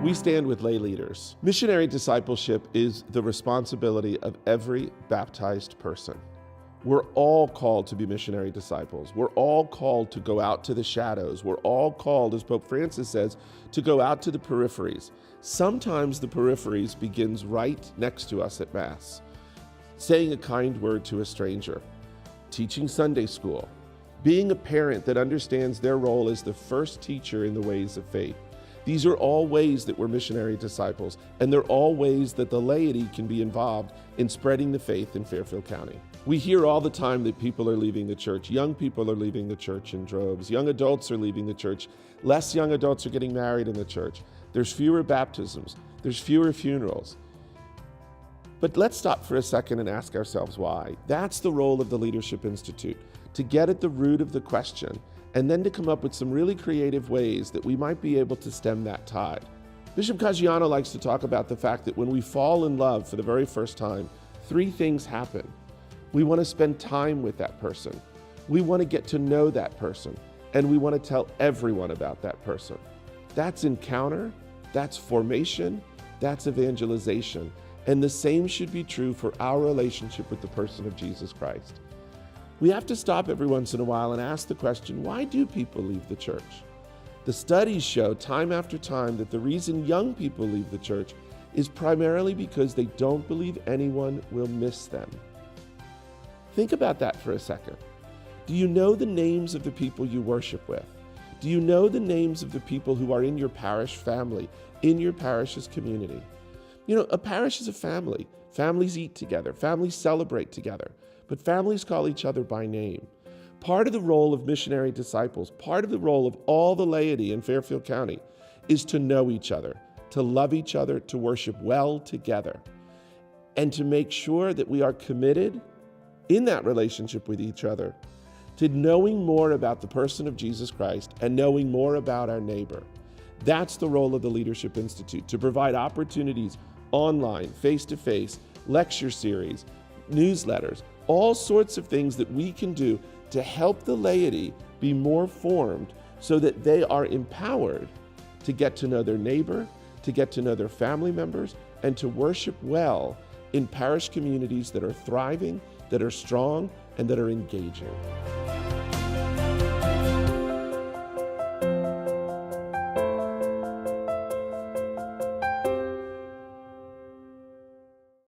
We stand with lay leaders. Missionary discipleship is the responsibility of every baptized person. We're all called to be missionary disciples. We're all called to go out to the shadows. We're all called, as Pope Francis says, to go out to the peripheries. Sometimes the peripheries begins right next to us at Mass. Saying a kind word to a stranger, teaching Sunday school, being a parent that understands their role as the first teacher in the ways of faith. These are all ways that we're missionary disciples, and they're all ways that the laity can be involved in spreading the faith in Fairfield County. We hear all the time that people are leaving the church. Young people are leaving the church in droves. Young adults are leaving the church. Less young adults are getting married in the church. There's fewer baptisms. There's fewer funerals. But let's stop for a second and ask ourselves why. That's the role of the Leadership Institute, to get at the root of the question and then to come up with some really creative ways that we might be able to stem that tide. Bishop Caggiano likes to talk about the fact that when we fall in love for the very first time, three things happen. We want to spend time with that person. We want to get to know that person. And we want to tell everyone about that person. That's encounter, that's formation, that's evangelization. And the same should be true for our relationship with the person of Jesus Christ. We have to stop every once in a while and ask the question, why do people leave the church? The studies show time after time that the reason young people leave the church is primarily because they don't believe anyone will miss them. Think about that for a second. Do you know the names of the people you worship with? Do you know the names of the people who are in your parish family, in your parish's community? You know, a parish is a family. Families eat together. Families celebrate together. But families call each other by name. Part of the role of missionary disciples, part of the role of all the laity in Fairfield County is to know each other, to love each other, to worship well together, and to make sure that we are committed in that relationship with each other to knowing more about the person of Jesus Christ and knowing more about our neighbor. That's the role of the Leadership Institute, to provide opportunities online, face-to-face, lecture series, newsletters, all sorts of things that we can do to help the laity be more formed so that they are empowered to get to know their neighbor, to get to know their family members, and to worship well in parish communities that are thriving, that are strong, and that are engaging.